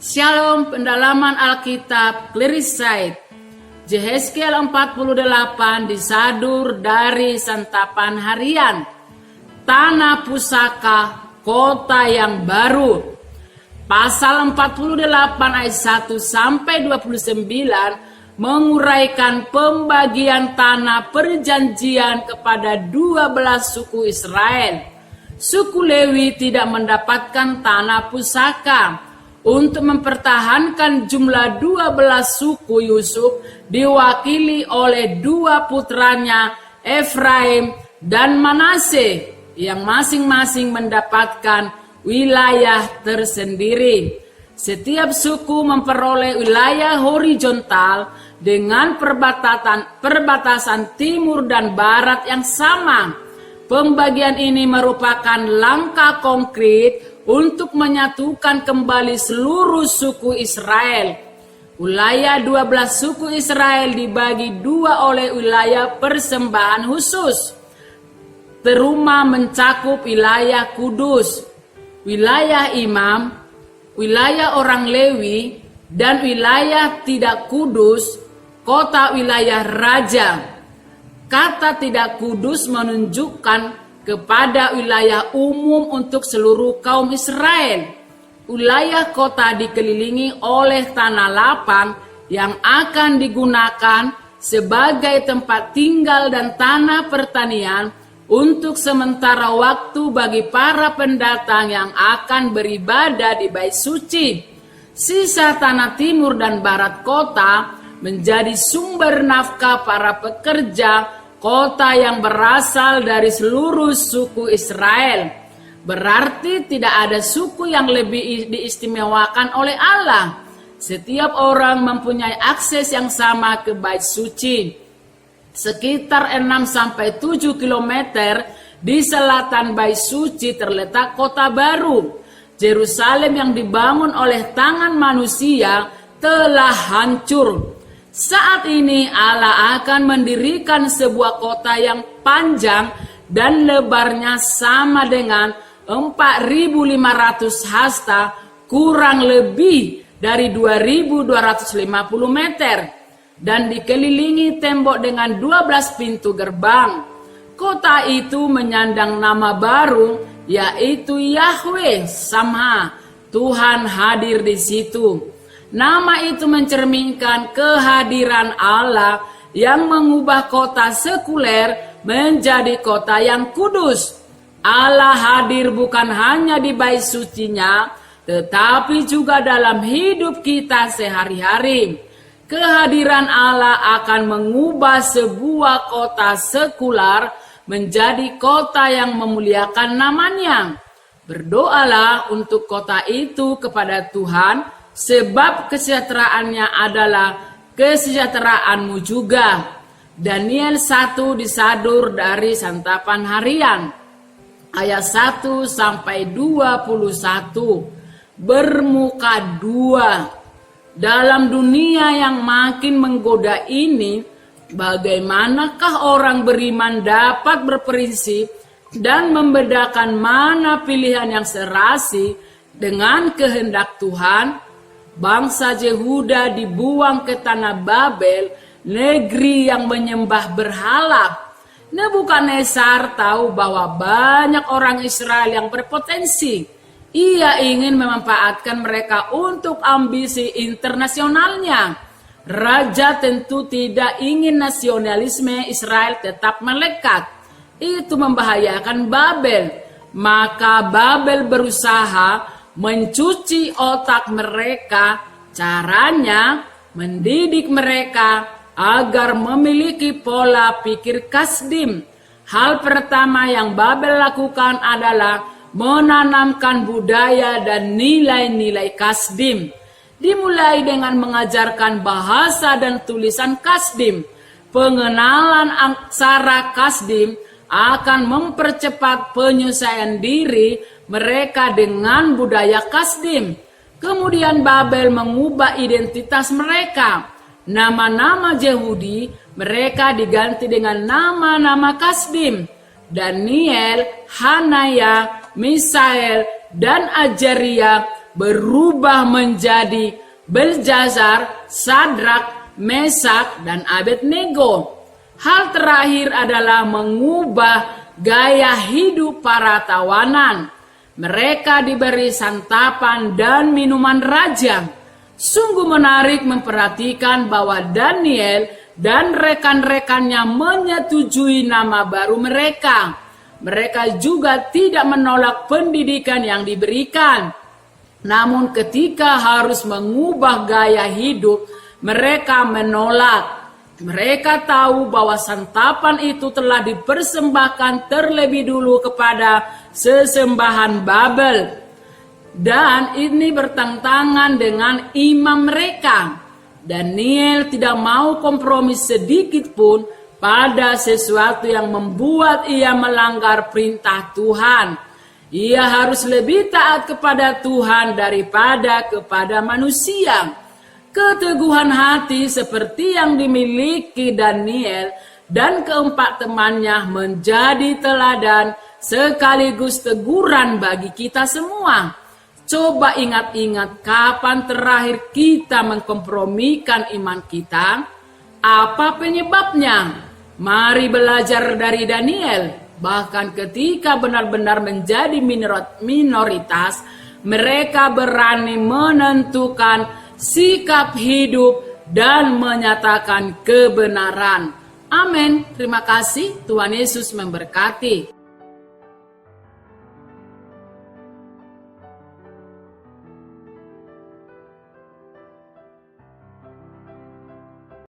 Shalom, pendalaman Alkitab Clearside. Yehezkiel 48 disadur dari santapan harian. Tanah pusaka, kota yang baru. Pasal 48 ayat 1 sampai 29 menguraikan pembagian tanah perjanjian kepada 12 suku Israel. Suku Lewi tidak mendapatkan tanah pusaka. Untuk mempertahankan jumlah 12 suku Yusuf diwakili oleh dua putranya Efraim dan Manase yang masing-masing mendapatkan wilayah tersendiri. Setiap suku memperoleh wilayah horizontal dengan perbatasan timur dan barat yang sama. Pembagian ini merupakan langkah konkret untuk menyatukan kembali seluruh suku Israel. Wilayah 12 suku Israel dibagi dua oleh wilayah persembahan khusus. Teruma mencakup wilayah kudus, wilayah imam, wilayah orang Lewi, dan wilayah tidak kudus, kota wilayah raja. Kata tidak kudus menunjukkan kepada wilayah umum untuk seluruh kaum Israel. Wilayah kota dikelilingi oleh tanah lapang yang akan digunakan sebagai tempat tinggal dan tanah pertanian untuk sementara waktu bagi para pendatang yang akan beribadah di Bait Suci. Sisa tanah timur dan barat kota menjadi sumber nafkah para pekerja kota yang berasal dari seluruh suku Israel. Berarti tidak ada suku yang lebih diistimewakan oleh Allah. Setiap orang mempunyai akses yang sama ke Bait Suci. Sekitar 6-7 km di selatan Bait Suci terletak kota baru. Yerusalem yang dibangun oleh tangan manusia telah hancur. Saat ini Allah akan mendirikan sebuah kota yang panjang dan lebarnya sama dengan 4.500 hasta, kurang lebih dari 2.250 meter, dan dikelilingi tembok dengan 12 pintu gerbang. Kota itu menyandang nama baru, yaitu Yahweh Samha, Tuhan hadir di situ. Nama itu mencerminkan kehadiran Allah yang mengubah kota sekuler menjadi kota yang kudus. Allah hadir bukan hanya di Bait Sucinya, tetapi juga dalam hidup kita sehari-hari. Kehadiran Allah akan mengubah sebuah kota sekular menjadi kota yang memuliakan namanya. Berdoalah untuk kota itu kepada Tuhan, sebab kesejahteraannya adalah kesejahteraanmu juga. Daniel 1 disadur dari santapan harian. Ayat 1 sampai 21. Bermuka dua. Dalam dunia yang makin menggoda ini, bagaimanakah orang beriman dapat berprinsip dan membedakan mana pilihan yang serasi dengan kehendak Tuhan? Bangsa Yehuda dibuang ke tanah Babel, negeri yang menyembah berhala. Nebukadnezar tahu bahwa banyak orang Israel yang berpotensi. Ia ingin memanfaatkan mereka untuk ambisi internasionalnya. Raja tentu tidak ingin nasionalisme Israel tetap melekat. Itu membahayakan Babel. Maka Babel berusaha mencuci otak mereka. Caranya mendidik mereka agar memiliki pola pikir Kasdim. Hal pertama yang Babel lakukan adalah menanamkan budaya dan nilai-nilai Kasdim. Dimulai dengan mengajarkan bahasa dan tulisan Kasdim. Pengenalan aksara Kasdim akan mempercepat penyesuaian diri mereka dengan budaya Kasdim. Kemudian Babel mengubah identitas mereka. Nama-nama Yehudi mereka diganti dengan nama-nama Kasdim. Daniel, Hanaya, Misael, dan Ajaria berubah menjadi Belteshazzar, Sadrak, Mesak, dan Abednego. Hal terakhir adalah mengubah gaya hidup para tawanan. Mereka diberi santapan dan minuman raja. Sungguh menarik memperhatikan bahwa Daniel dan rekan-rekannya menyetujui nama baru mereka. Mereka juga tidak menolak pendidikan yang diberikan. Namun ketika harus mengubah gaya hidup, mereka menolak. Mereka tahu bahwa santapan itu telah dipersembahkan terlebih dulu kepada sesembahan Babel. Dan ini bertentangan dengan imam mereka. Daniel tidak mau kompromi sedikit pun pada sesuatu yang membuat ia melanggar perintah Tuhan. Ia harus lebih taat kepada Tuhan daripada kepada manusia. Keteguhan hati seperti yang dimiliki Daniel dan keempat temannya menjadi teladan sekaligus teguran bagi kita semua. Coba ingat-ingat kapan terakhir kita mengkompromikan iman kita? Apa penyebabnya? Mari belajar dari Daniel. Bahkan ketika benar-benar menjadi minoritas, mereka berani menentukan sikap hidup dan menyatakan kebenaran. Amin. Terima kasih. Tuhan Yesus memberkati.